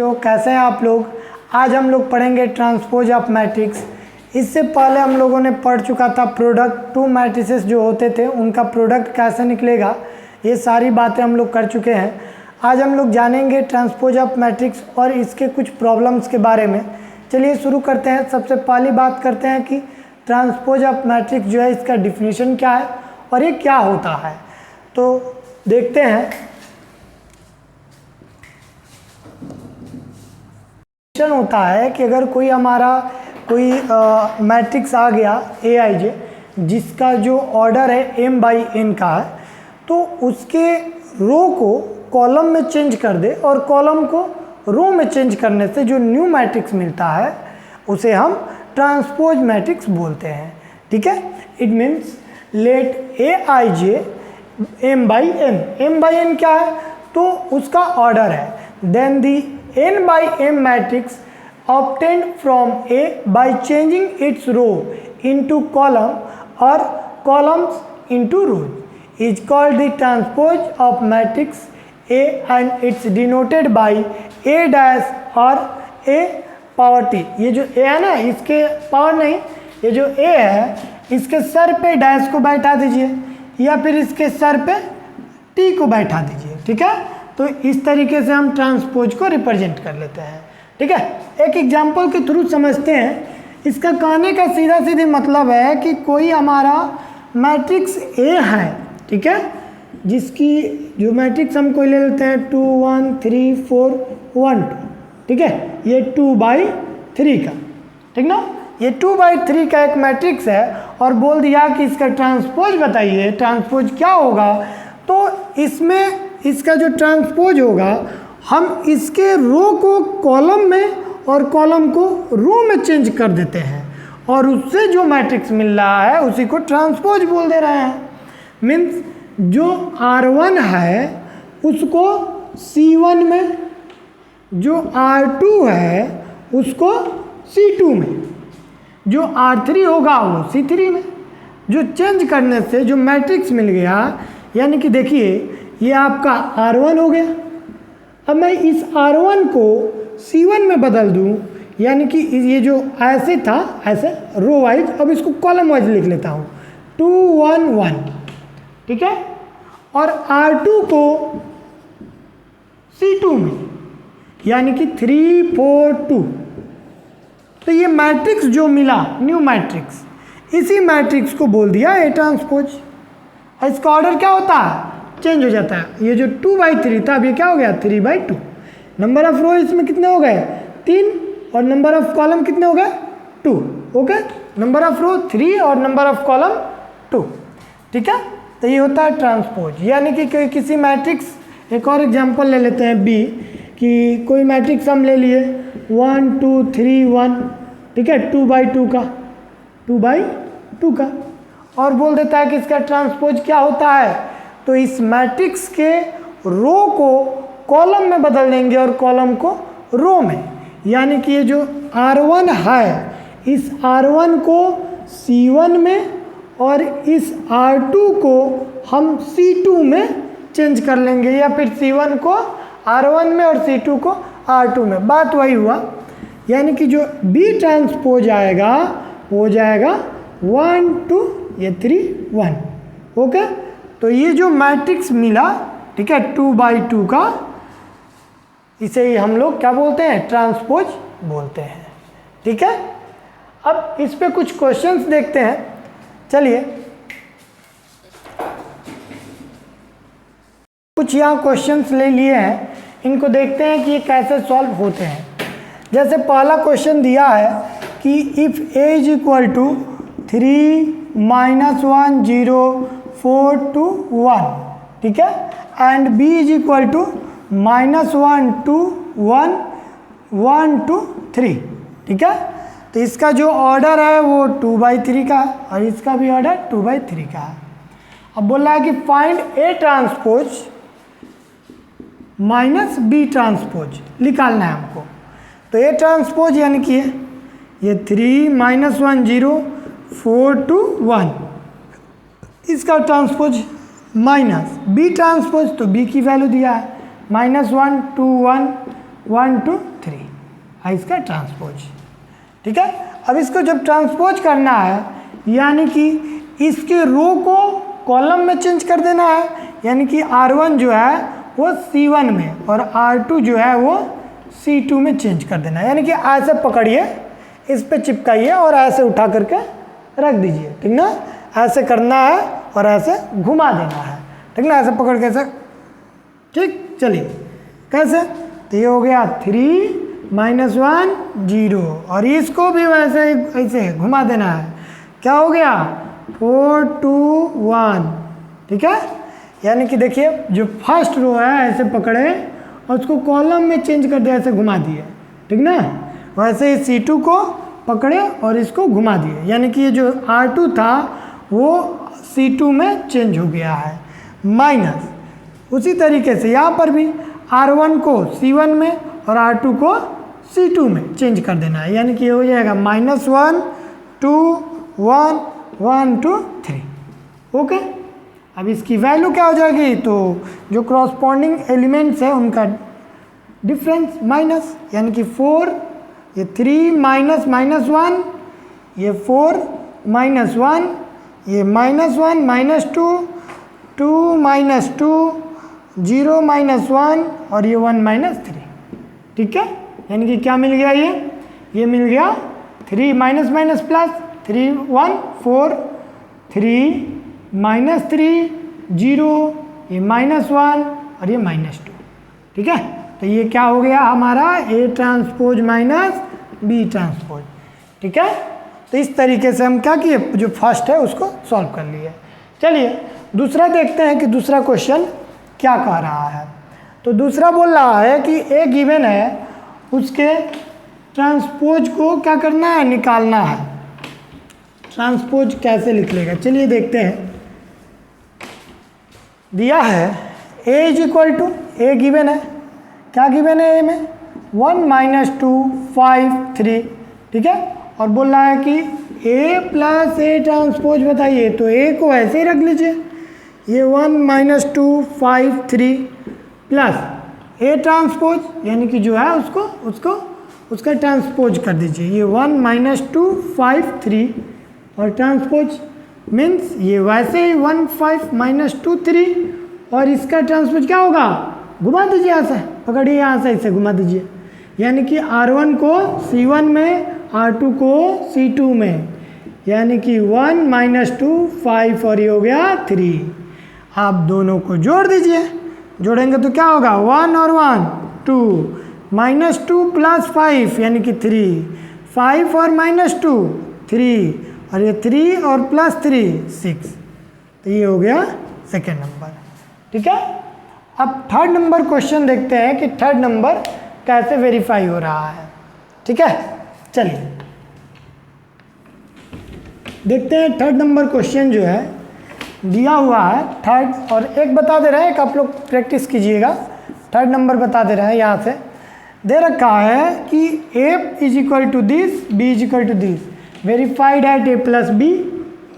बच्चों, कैसे हैं आप लोग। आज हम लोग पढ़ेंगे ट्रांसपोज ऑफ मैट्रिक्स। इससे पहले हम लोगों ने पढ़ चुका था प्रोडक्ट, टू मैट्रिसेस जो होते थे उनका प्रोडक्ट कैसे निकलेगा, ये सारी बातें हम लोग कर चुके हैं। आज हम लोग जानेंगे ट्रांसपोज ऑफ मैट्रिक्स और इसके कुछ प्रॉब्लम्स के बारे में। चलिए शुरू करते हैं। सबसे पहली बात करते हैं कि ट्रांसपोज ऑफ मैट्रिक्स जो है इसका डिफिनीशन क्या है और ये क्या होता है। तो देखते हैं। होता है कि अगर कोई हमारा कोई मैट्रिक्स आ गया AIJ जिसका जो ऑर्डर है m/n का है, तो उसके रो को कॉलम में चेंज कर दे और कॉलम को रो में चेंज करने से जो न्यू मैट्रिक्स मिलता है उसे हम ट्रांसपोज मैट्रिक्स बोलते हैं। ठीक है, it means late AIJ m/n क्या है, तो उसका ऑर्डर है। Then the n/m matrix obtained from A by changing its row into column or columns into rows is called the transpose of matrix A and it's denoted by A dash or A power t। ये जो A है ना, इसके power नहीं, ये जो A है इसके सर पे डैश को बैठा दीजिए या फिर इसके सर पे T को बैठा दीजिए। ठीक है, तो इस तरीके से हम ट्रांसपोज को रिप्रेजेंट कर लेते हैं। ठीक है, एक एग्जांपल के थ्रू समझते हैं। इसका कहने का सीधा सीधी मतलब है कि कोई हमारा मैट्रिक्स A है, ठीक है, जिसकी जो मैट्रिक्स हम कोई ले लेते हैं 2 1 3 4 1 2। ठीक है, ये 2/3 का, ठीक ना, ये 2/3 का एक मैट्रिक्स है और बोल दिया कि इसका ट्रांसपोज बताइए, ट्रांसपोज क्या होगा। तो इसमें इसका जो ट्रांसपोज होगा, हम इसके रो को कॉलम में और कॉलम को रो में चेंज कर देते हैं और उससे जो मैट्रिक्स मिल रहा है उसी को ट्रांसपोज बोल दे रहे हैं। मीन्स जो R1 है उसको C1 में, जो R2 है उसको C2 में, जो R3 होगा वो C3 में। जो चेंज करने से जो मैट्रिक्स मिल गया, यानी कि देखिए ये आपका R1 हो गया। अब मैं इस R1 को C1 में बदल दूं, यानी कि ये जो ऐसे था ऐसे रो वाइज, अब इसको कॉलम वाइज लिख लेता हूँ 2 1 1। ठीक है, और R2 को C2 में, यानी कि 3 4 2। तो ये मैट्रिक्स जो मिला न्यू मैट्रिक्स, इसी मैट्रिक्स को बोल दिया A ट्रांसपोज। इसका ऑर्डर क्या होता है, चेंज हो जाता है। ये जो 2/3 था अब ये क्या हो गया 3/2। नंबर ऑफ रो इसमें कितने हो गए 3 और नंबर ऑफ कॉलम कितने हो गए 2। ओके, नंबर ऑफ रो 3 और नंबर ऑफ कॉलम 2। ठीक है, तो ये होता है ट्रांसपोज। यानी कि किसी मैट्रिक्स, एक और एग्जांपल ले लेते हैं B, कि कोई मैट्रिक्स हम ले लिए 1 2 3 1। ठीक है, 2/2 का, 2/2 का, और बोल देता है कि इसका ट्रांसपोज क्या होता है। तो इस मैट्रिक्स के रो को कॉलम में बदल देंगे और कॉलम को रो में, यानी कि ये जो R1 है इस R1 को C1 में और इस R2 को हम C2 में चेंज कर लेंगे, या फिर C1 को R1 में और C2 को R2 में। बात वही हुआ, यानी कि जो B ट्रांसपोज आएगा वो जाएगा 1 2 ये 3 1। ओके, तो ये जो मैट्रिक्स मिला, ठीक है, 2/2 का, इसे ही हम लोग क्या बोलते हैं, ट्रांसपोज बोलते हैं। ठीक है, अब इस पे कुछ क्वेश्चंस देखते हैं। चलिए, कुछ यहाँ क्वेश्चंस ले लिए हैं, इनको देखते हैं कि ये कैसे सॉल्व होते हैं। जैसे पहला क्वेश्चन दिया है कि इफ़ A = 3 -1 0 4 2 1। ठीक है, एंड B = -1 2 1 1 2 3। ठीक है, तो इसका जो ऑर्डर है वो 2/3 का है और इसका भी ऑर्डर 2/3 का है। अब बोल रहा है कि find A transpose -B transpose निकालना है हमको। तो A ट्रांसपोज यानी कि ये 3 -1 0 4 2 1, इसका ट्रांसपोज माइनस B ट्रांसपोज, तो B की वैल्यू दिया है -1 2 1 1 2 3 इसका ट्रांसपोज। ठीक है, अब इसको जब ट्रांसपोज करना है यानी कि इसके रो को कॉलम में चेंज कर देना है, यानी कि R1 जो है वो C1 में और R2 जो है वो C2 में चेंज कर देना है। यानी कि ऐसे पकड़िए, इस पे चिपकाइए और ऐसे उठा करके रख दीजिए। ठीक ना, ऐसे करना है और ऐसे घुमा देना है। ठीक ना, ऐसे पकड़ के ऐसे। ठीक, चलिए कैसे, तो ये हो गया 3 -1 0 और इसको भी वैसे ऐसे घुमा देना है। क्या हो गया 4 2 1। ठीक है, यानी कि देखिए जो फर्स्ट रो है ऐसे पकड़े और उसको कॉलम में चेंज कर दिया, ऐसे घुमा दिए। ठीक ना, वैसे ही C2 को पकड़े और इसको घुमा दिए, यानी कि ये जो R2 था वो C2 में चेंज हो गया है। माइनस उसी तरीके से यहाँ पर भी R1 को C1 में और R2 को C2 में चेंज कर देना है, यानी कि ये हो जाएगा -1 2 1 1 2 3। ओके, अब इसकी वैल्यू क्या हो जाएगी, तो जो क्रॉसपॉन्डिंग एलिमेंट्स है उनका डिफरेंस माइनस, यानी कि 4 ये 3 -1 ये 4 -1 ये -1 -2 2 -2 0 -1 और ये 1 -3। ठीक है, यानी कि क्या मिल गया, ये मिल गया 3 माइनस प्लस 3 1 4 3 -3 0 ये -1 और ये -2। ठीक है, तो ये क्या हो गया हमारा A transpose minus B transpose. ठीक है, तो इस तरीके से हम क्या किए, जो फर्स्ट है उसको सॉल्व कर लिए। चलिए दूसरा देखते हैं कि दूसरा क्वेश्चन क्या कह रहा है। तो दूसरा बोल रहा है कि A गिवन है, उसके ट्रांसपोज को क्या करना है, निकालना है। ट्रांसपोज कैसे लिख लेगा, चलिए देखते हैं। दिया है A = A गिवन है, क्या गिवन है A में 1 -2 5 3। ठीक है, और बोल रहा है कि A + A ट्रांसपोज बताइए, तो A को ऐसे ही रख लीजिए, ये 1 -2 5 3 प्लस A ट्रांसपोज यानी कि जो है उसका ट्रांसपोज कर दीजिए, ये 1 -2 5 3 और ट्रांसपोज मीन्स ये वैसे ही 1 5 -2 3 और इसका ट्रांसपोज क्या होगा, घुमा दीजिए, ऐसे पकड़िए, यहाँ से ऐसे घुमा दीजिए, यानी कि R1 को C1 में R2 को C2 में, यानी कि 1 -2 5 और ये हो गया 3। आप दोनों को जोड़ दीजिए, जोड़ेंगे तो क्या होगा 1 और 1 2 -2 + 5 यानी कि 3 5 और -2 3 और ये 3 और +3 6। तो ये हो गया सेकेंड नंबर। ठीक है, अब थर्ड नंबर क्वेश्चन देखते हैं कि थर्ड नंबर कैसे वेरीफाई हो रहा है। ठीक है, चलिए देखते हैं। थर्ड नंबर क्वेश्चन जो है दिया हुआ है थर्ड, और एक बता दे रहे हैं, एक आप लोग प्रैक्टिस कीजिएगा। थर्ड नंबर बता दे रहे हैं, यहाँ से दे रखा है कि A = this B = this, verified at A + B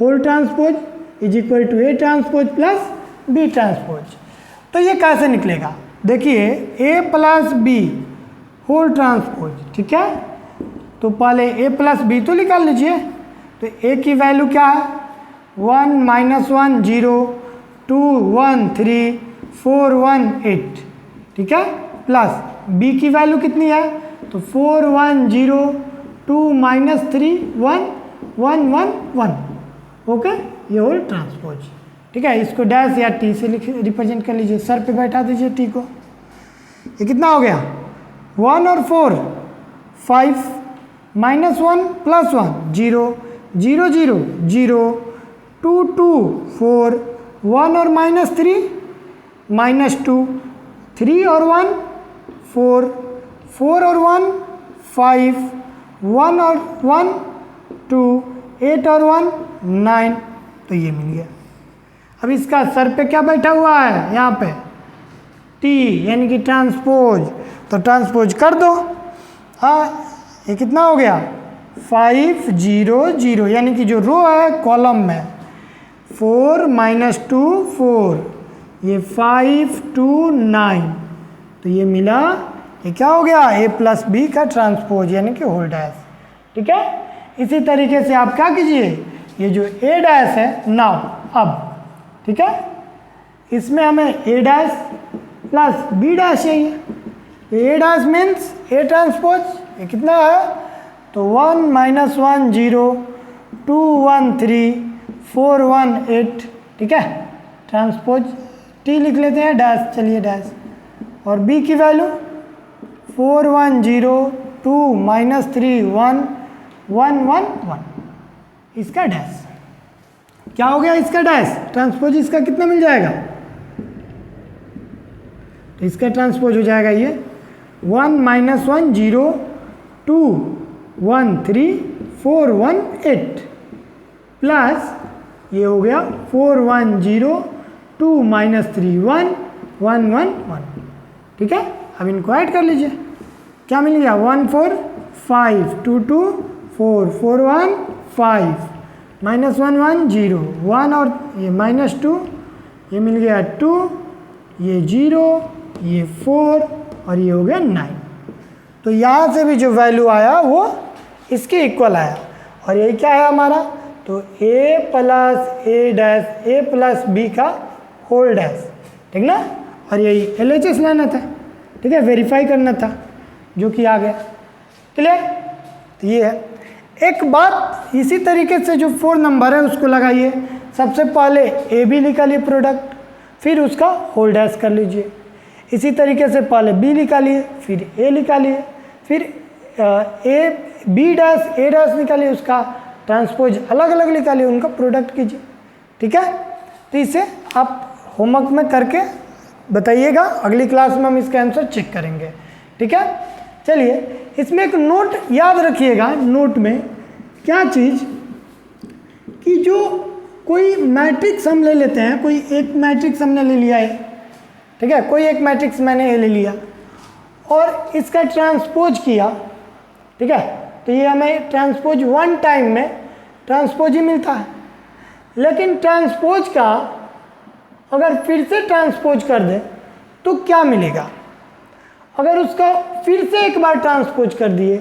whole transpose = A transpose + B transpose. तो ये कैसे निकलेगा, देखिए A + B होल ट्रांसपोज। ठीक है, तो पहले A + B तो निकाल लीजिए। तो A की वैल्यू क्या है 1 -1 0 2 1 3 4 1 8। ठीक है, प्लस B की वैल्यू कितनी है, तो 4 1 0 2 -3 1 1 1 1। ओके, ये होल ट्रांसपोज। ठीक है, इसको डैश या T से रिप्रेजेंट कर लीजिए, सर पे बैठा दीजिए T को। ये कितना हो गया 1 और 4 5 -1 + 1 0 0 0 0 2 2 4 1 और -3 -2 3 और 1 4 4 और 1 5 1 और 1 2 8 और 1 9। तो ये मिल गया। अब इसका सर पे क्या बैठा हुआ है, यहाँ पे T यानी कि ट्रांसपोज, तो ट्रांसपोज कर दो। हाँ, ये कितना हो गया 5 0 0, यानी कि जो रो है कॉलम में 4 -2 4 ये 5 2 9। तो ये मिला ये क्या हो गया, ए प्लस बी का ट्रांसपोज यानी कि होल डैश। ठीक है, इसी तरीके से आप क्या कीजिए, ये जो ए डैश है नाउ अब, ठीक है, इसमें हमें ए डैश प्लस बी डैश चाहिए। तो ए डैश मीन्स ए ट्रांसपोज, ये कितना है, तो 1 - 1 0 2 1 3 4 1 8। ठीक है, ट्रांसपोज टी लिख लेते हैं, डैश चलिए डैश, और बी की वैल्यू 4 1 0 2 -3 1 1 1 1, इसका डैश क्या हो गया, इसका डैश ट्रांसपोज इसका कितना मिल जाएगा, तो इसका ट्रांसपोज हो जाएगा ये 1 - 1 0 2 1 3 4 1 8 प्लस ये हो गया 4 1 0 2 -3 1 1 1 1। ठीक है, अब इनको ऐड कर लीजिए, क्या मिल गया 1 4 5 2 2 4 4 1 5 -1 1 0 1 और ये -2, ये मिल गया 2, ये 0, ये 4 और ये हो गया 9। तो यहाँ से भी जो वैल्यू आया वो इसके इक्वल आया, और ये क्या है हमारा, तो a plus A dash A plus B का होल डैश। ठीक ना, और यही LHS लाना था, ठीक है, वेरीफाई करना था, जो कि आ गया। क्लियर, तो ये है। एक बात इसी तरीके से जो 4 नंबर है उसको लगाइए, सबसे पहले ए बी निकालिए प्रोडक्ट, फिर उसका होल डैश कर लीजिए। इसी तरीके से पहले बी निकालिए, फिर ए निकालिए, फिर A B dash A dash निकालिए, उसका ट्रांसपोज अलग अलग निकालिए, उनका प्रोडक्ट कीजिए। ठीक है, तो इसे आप होमवर्क में करके बताइएगा, अगली क्लास में हम इसका आंसर चेक करेंगे। ठीक है, चलिए इसमें एक नोट याद रखिएगा, नोट में क्या चीज़ कि जो कोई मैट्रिक्स हम ले लेते हैं, कोई एक मैट्रिक्स हमने ले लिया है, ठीक है, कोई एक मैट्रिक्स मैंने ले लिया और इसका ट्रांसपोज किया, ठीक है, तो ये हमें ट्रांसपोज 1 टाइम में ट्रांसपोज ही मिलता है। लेकिन ट्रांसपोज का अगर फिर से ट्रांसपोज कर दे तो क्या मिलेगा, अगर उसका फिर से एक बार ट्रांसपोज कर दिए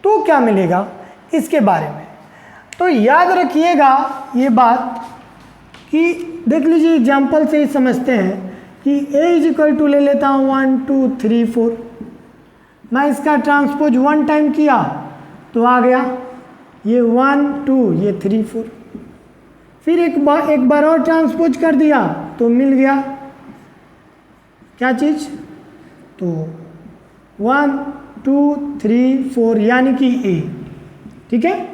तो क्या मिलेगा, इसके बारे में तो याद रखिएगा ये बात कि देख लीजिए एग्जाम्पल से ही समझते हैं कि a = ले लेता हूँ 1 2 3 4, मैं इसका ट्रांसपोज 1 टाइम किया तो आ गया ये 1 2 ये 3 4, फिर एक बार और ट्रांसपोज कर दिया तो मिल गया क्या चीज़, तो 1 2 3 4 यानी कि ए। ठीक है,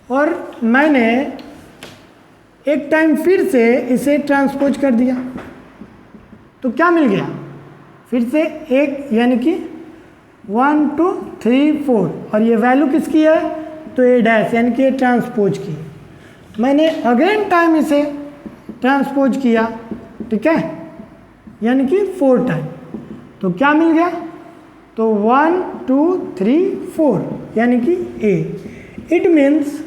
और मैंने एक टाइम फिर से इसे ट्रांसपोज कर दिया तो क्या मिल गया, फिर से एक यानी कि 1 2 3 4, और ये वैल्यू किसकी है, तो ए डैश यानी कि ट्रांसपोज की। मैंने अगेन टाइम इसे ट्रांसपोज किया, ठीक है, यानी कि 4 टाइम, तो क्या मिल गया, तो 1 2 3 4 यानी कि ए। इट मीन्स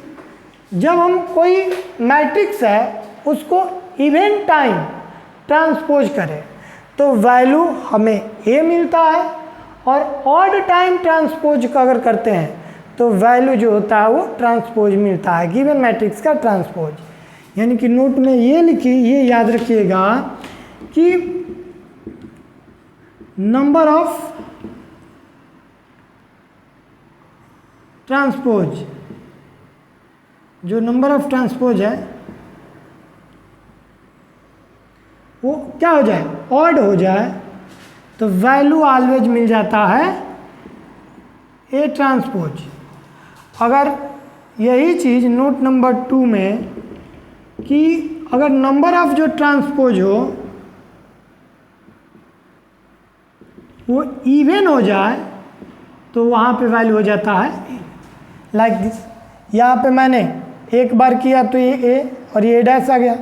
जब हम कोई मैट्रिक्स है उसको इवन टाइम ट्रांसपोज करें तो वैल्यू हमें ए मिलता है, और ऑड टाइम ट्रांसपोज का अगर करते हैं तो वैल्यू जो होता है वो ट्रांसपोज मिलता है, गिवन मैट्रिक्स का ट्रांसपोज। यानी कि नोट में ये लिखी, ये याद रखिएगा कि नंबर ऑफ ट्रांसपोज, जो नंबर ऑफ ट्रांसपोज है वो क्या हो जाए, ऑड हो जाए, तो वैल्यू ऑलवेज मिल जाता है ए ट्रांसपोज। अगर यही चीज़ नोट नंबर 2 में कि अगर नंबर ऑफ जो ट्रांसपोज हो वो इवन हो जाए तो वहाँ पे वैल्यू हो जाता है लाइक दिस। यहाँ पे मैंने एक बार किया तो ये ए और ये डैश आ गया,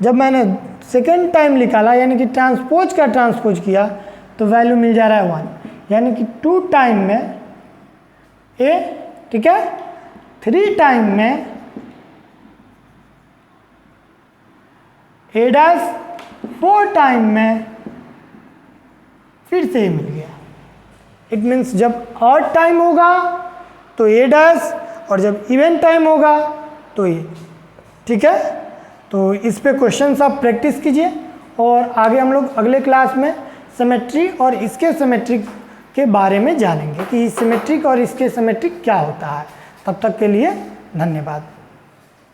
जब मैंने सेकेंड टाइम निकाला यानी कि ट्रांसपोज का ट्रांसपोज किया तो वैल्यू मिल जा रहा है 1, यानी कि 2 टाइम में ए, ठीक है, 3 टाइम में ए डैश, 4 टाइम में फिर से ही मिल गया। इट मीन्स जब ऑड टाइम होगा तो ए डैश और जब इवन टाइम होगा तो ए। ठीक है, तो इस पे क्वेश्चंस आप प्रैक्टिस कीजिए और आगे हम लोग अगले क्लास में सिमेट्री और इसके सिमेट्रिक के बारे में जानेंगे कि सिमेट्रिक और इसके सिमेट्रिक क्या होता है। तब तक के लिए धन्यवाद।